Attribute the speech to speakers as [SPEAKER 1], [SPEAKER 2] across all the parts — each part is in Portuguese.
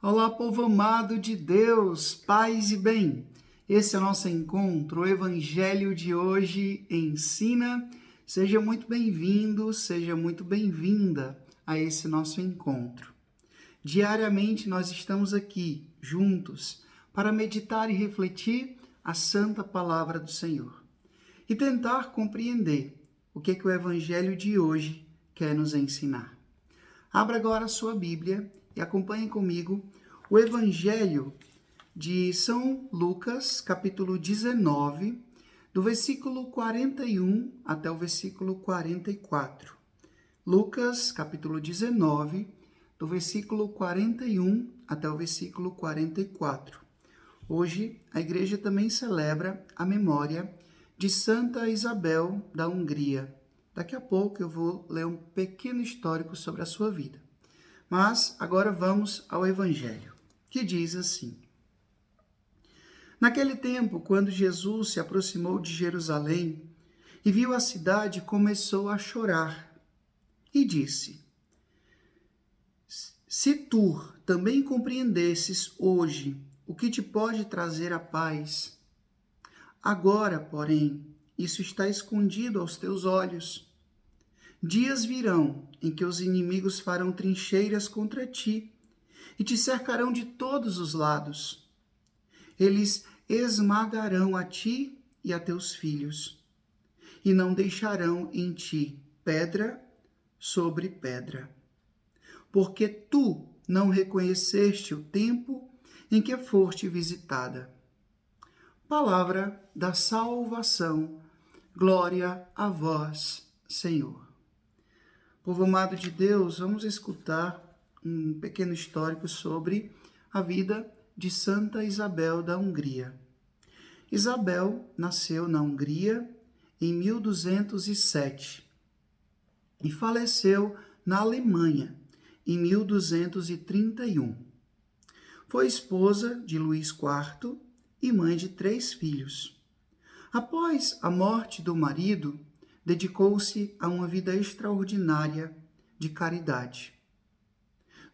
[SPEAKER 1] Olá, povo amado de Deus, paz e bem. Esse é o nosso encontro, o Evangelho de hoje ensina. Seja muito bem-vindo, seja muito bem-vinda a esse nosso encontro. Diariamente nós estamos aqui juntos para meditar e refletir a santa palavra do Senhor e tentar compreender o que o Evangelho de hoje quer nos ensinar. Abra agora a sua Bíblia e acompanhe comigo o Evangelho de São Lucas, capítulo 19, do versículo 41 até o versículo 44. Lucas, capítulo 19, do versículo 41 até o versículo 44. Hoje, a igreja também celebra a memória de Santa Isabel da Hungria. Daqui a pouco eu vou ler um pequeno histórico sobre a sua vida. Mas agora vamos ao Evangelho, que diz assim: Naquele tempo, quando Jesus se aproximou de Jerusalém e viu a cidade, começou a chorar e disse: Se tu também compreendesses hoje o que te pode trazer a paz, agora, porém, isso está escondido aos teus olhos. Dias virão em que os inimigos farão trincheiras contra ti e te cercarão de todos os lados. Eles esmagarão a ti e a teus filhos, e não deixarão em ti pedra sobre pedra, porque tu não reconheceste o tempo em que foste visitada. Palavra da salvação, glória a vós, Senhor. Povo amado de Deus, vamos escutar um pequeno histórico sobre a vida de Santa Isabel da Hungria. Isabel nasceu na Hungria em 1207 e faleceu na Alemanha em 1231. Foi esposa de Luís IV e mãe de 3 filhos. Após a morte do marido, dedicou-se a uma vida extraordinária de caridade.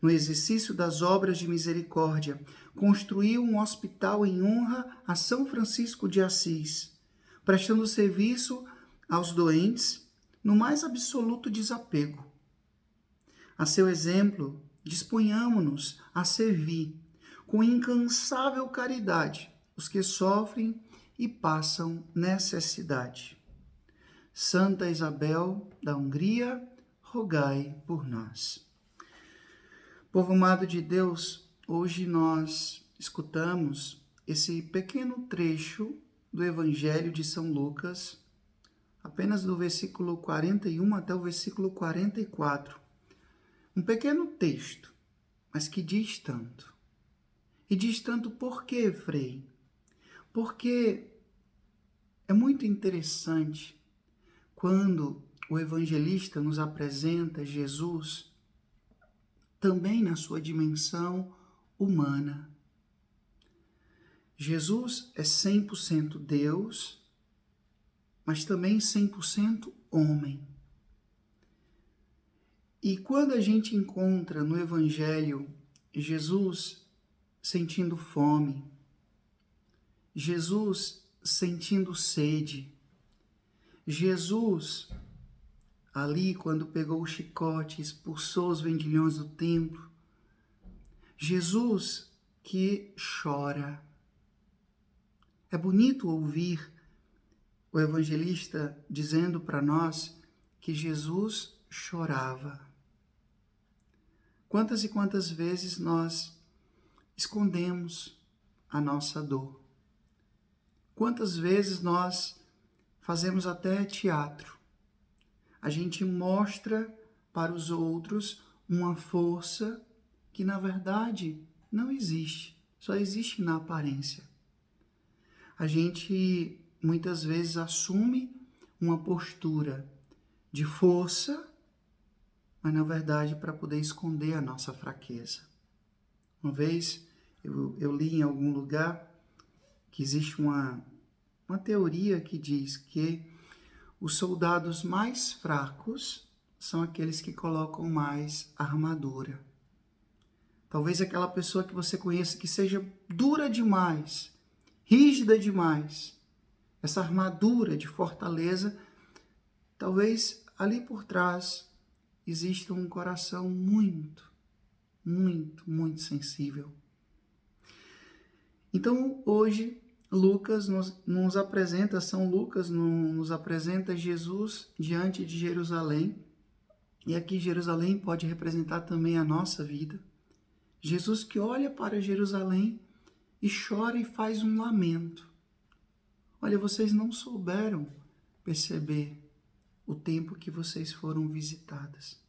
[SPEAKER 1] No exercício das obras de misericórdia, construiu um hospital em honra a São Francisco de Assis, prestando serviço aos doentes no mais absoluto desapego. A seu exemplo, disponhamo-nos a servir com incansável caridade os que sofrem e passam necessidade. Santa Isabel da Hungria, rogai por nós. Povo amado de Deus, hoje nós escutamos esse pequeno trecho do Evangelho de São Lucas, apenas do versículo 41 até o versículo 44. Um pequeno texto, mas que diz tanto. E diz tanto por quê, Frei? Porque é muito interessante quando o evangelista nos apresenta Jesus também na sua dimensão humana. Jesus é 100% Deus, mas também 100% homem. E quando a gente encontra no Evangelho Jesus sentindo fome, Jesus sentindo sede, Jesus ali quando pegou o chicote e expulsou os vendilhões do templo, Jesus que chora. É bonito ouvir o evangelista dizendo para nós que Jesus chorava. Quantas e quantas vezes nós escondemos a nossa dor? Quantas vezes nós fazemos até teatro? A gente mostra para os outros uma força que, na verdade, não existe, só existe na aparência. A gente muitas vezes assume uma postura de força, mas na verdade para poder esconder a nossa fraqueza. Uma vez eu li em algum lugar que existe uma teoria que diz que os soldados mais fracos são aqueles que colocam mais armadura. Talvez aquela pessoa que você conheça que seja dura demais, rígida demais. Essa armadura de fortaleza, talvez ali por trás exista um coração muito, muito, muito sensível. Então, hoje, São Lucas nos apresenta Jesus diante de Jerusalém. E aqui Jerusalém pode representar também a nossa vida. Jesus que olha para Jerusalém e chora e faz um lamento. Olha, vocês não souberam perceber o tempo que vocês foram visitadas.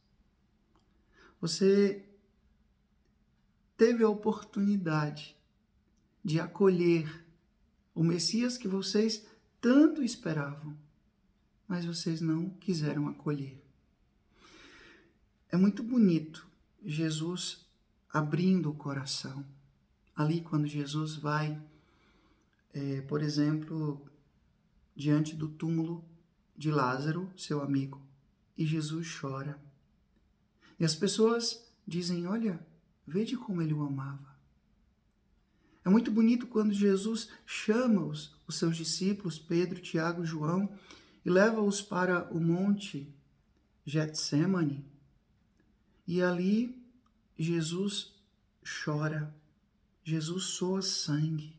[SPEAKER 1] Você teve a oportunidade de acolher o Messias que vocês tanto esperavam, mas vocês não quiseram acolher. É muito bonito Jesus abrindo o coração. Ali quando Jesus vai, por exemplo, diante do túmulo de Lázaro, seu amigo, e Jesus chora. E as pessoas dizem, olha, veja como ele o amava. É muito bonito quando Jesus chama os seus discípulos, Pedro, Tiago e João, e leva-os para o monte Getsêmani. E ali Jesus chora, Jesus soa sangue.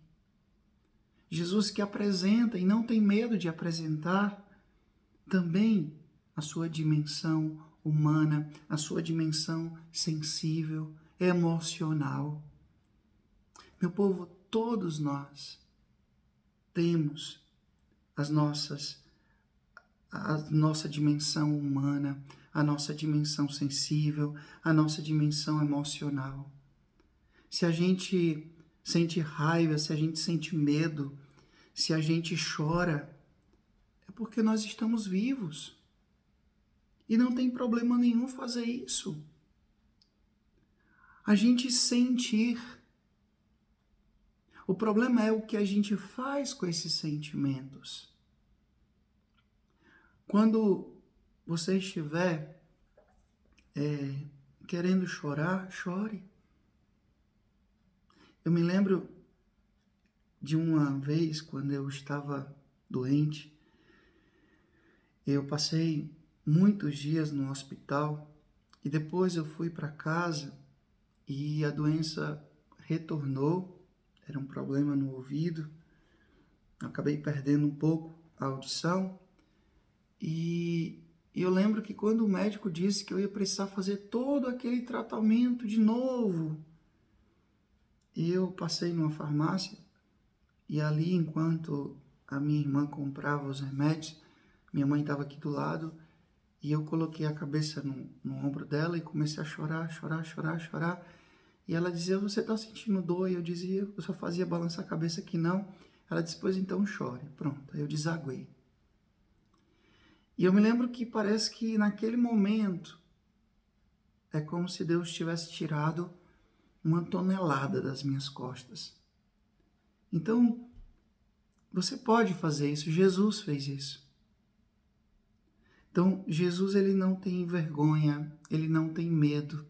[SPEAKER 1] Jesus que apresenta e não tem medo de apresentar também a sua dimensão humana, a sua dimensão sensível, emocional. Meu povo, todos nós temos a nossa dimensão humana, a nossa dimensão sensível, a nossa dimensão emocional. Se a gente sente raiva, se a gente sente medo, se a gente chora, é porque nós estamos vivos. E não tem problema nenhum fazer isso. A gente sentir. O problema é o que a gente faz com esses sentimentos. Quando você estiver querendo chorar, chore. Eu me lembro de uma vez, quando eu estava doente, eu passei muitos dias no hospital e depois eu fui para casa e a doença retornou. Era um problema no ouvido, acabei perdendo um pouco a audição e eu lembro que quando o médico disse que eu ia precisar fazer todo aquele tratamento de novo, eu passei numa farmácia e ali, enquanto a minha irmã comprava os remédios, minha mãe estava aqui do lado e eu coloquei a cabeça no ombro dela e comecei a chorar. E ela dizia, você está sentindo dor? E eu dizia, eu só fazia balançar a cabeça que não. Ela disse, pois então chore. Pronto, aí eu desaguei. E eu me lembro que parece que naquele momento é como se Deus tivesse tirado uma tonelada das minhas costas. Então, você pode fazer isso, Jesus fez isso. Então, Jesus ele não tem vergonha, ele não tem medo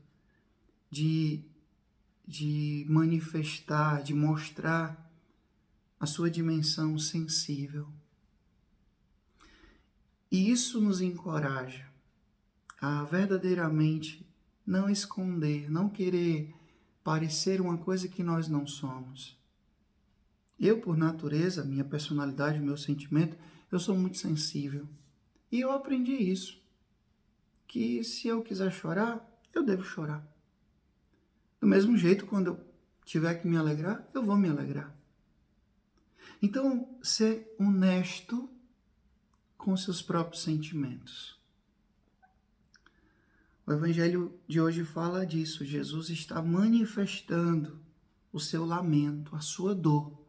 [SPEAKER 1] de manifestar, de mostrar a sua dimensão sensível. E isso nos encoraja a verdadeiramente não esconder, não querer parecer uma coisa que nós não somos. Eu, por natureza, minha personalidade, meu sentimento, eu sou muito sensível. E eu aprendi isso, que se eu quiser chorar, eu devo chorar. Do mesmo jeito, quando eu tiver que me alegrar, eu vou me alegrar. Então, ser honesto com seus próprios sentimentos. O Evangelho de hoje fala disso. Jesus está manifestando o seu lamento, a sua dor.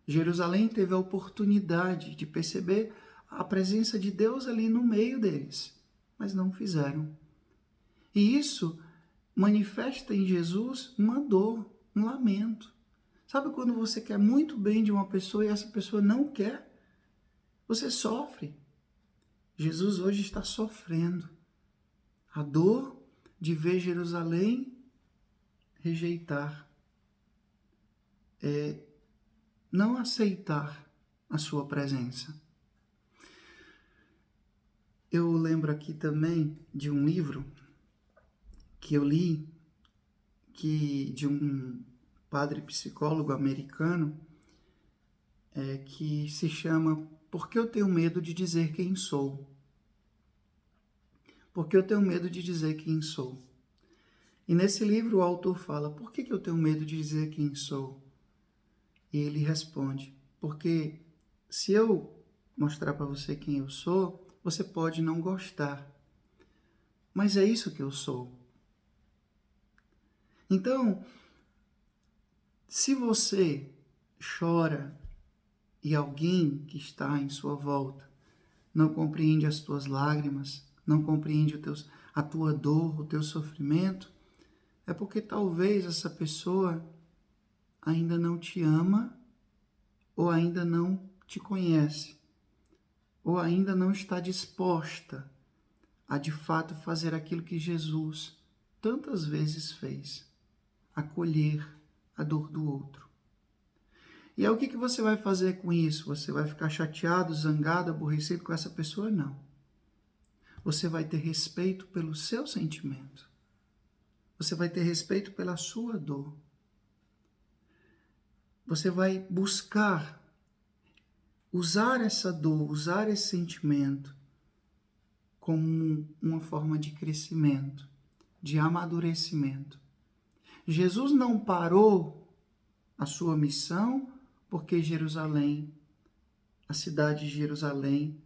[SPEAKER 1] Jerusalém teve a oportunidade de perceber a presença de Deus ali no meio deles, mas não fizeram. E isso manifesta em Jesus uma dor, um lamento. Sabe quando você quer muito bem de uma pessoa e essa pessoa não quer? Você sofre. Jesus hoje está sofrendo a dor de ver Jerusalém rejeitar, não aceitar a sua presença. Eu lembro aqui também de um livro que eu li, de um padre psicólogo americano, que se chama Por que eu tenho medo de dizer quem sou? Por que eu tenho medo de dizer quem sou? E nesse livro o autor fala, por que eu tenho medo de dizer quem sou? E ele responde, porque se eu mostrar para você quem eu sou, você pode não gostar. Mas é isso que eu sou. Então, se você chora e alguém que está em sua volta não compreende as tuas lágrimas, não compreende a tua dor, o teu sofrimento, é porque talvez essa pessoa ainda não te ama ou ainda não te conhece, ou ainda não está disposta a de fato fazer aquilo que Jesus tantas vezes fez, acolher a dor do outro. E aí o que você vai fazer com isso? Você vai ficar chateado, zangado, aborrecido com essa pessoa? Não. Você vai ter respeito pelo seu sentimento. Você vai ter respeito pela sua dor. Você vai buscar usar essa dor, usar esse sentimento como uma forma de crescimento, de amadurecimento. Jesus não parou a sua missão porque Jerusalém, a cidade de Jerusalém,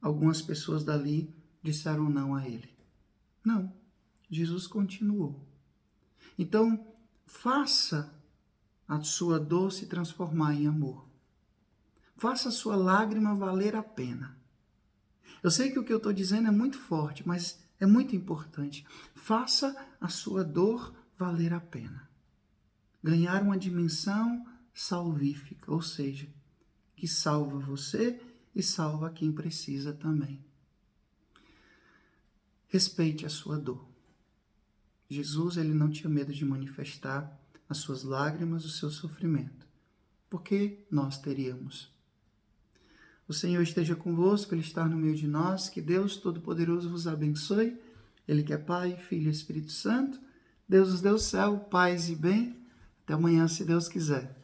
[SPEAKER 1] algumas pessoas dali disseram não a ele. Não, Jesus continuou. Então, faça a sua dor se transformar em amor. Faça a sua lágrima valer a pena. Eu sei que o que eu estou dizendo é muito forte, mas é muito importante. Faça a sua dor valer a pena. Ganhar uma dimensão salvífica, ou seja, que salva você e salva quem precisa também. Respeite a sua dor. Jesus, ele não tinha medo de manifestar as suas lágrimas, o seu sofrimento, porque nós teríamos. O Senhor esteja convosco, Ele está no meio de nós, que Deus Todo-Poderoso vos abençoe, Ele que é Pai, Filho e Espírito Santo, Deus nos dê o céu, paz e bem. Até amanhã, se Deus quiser.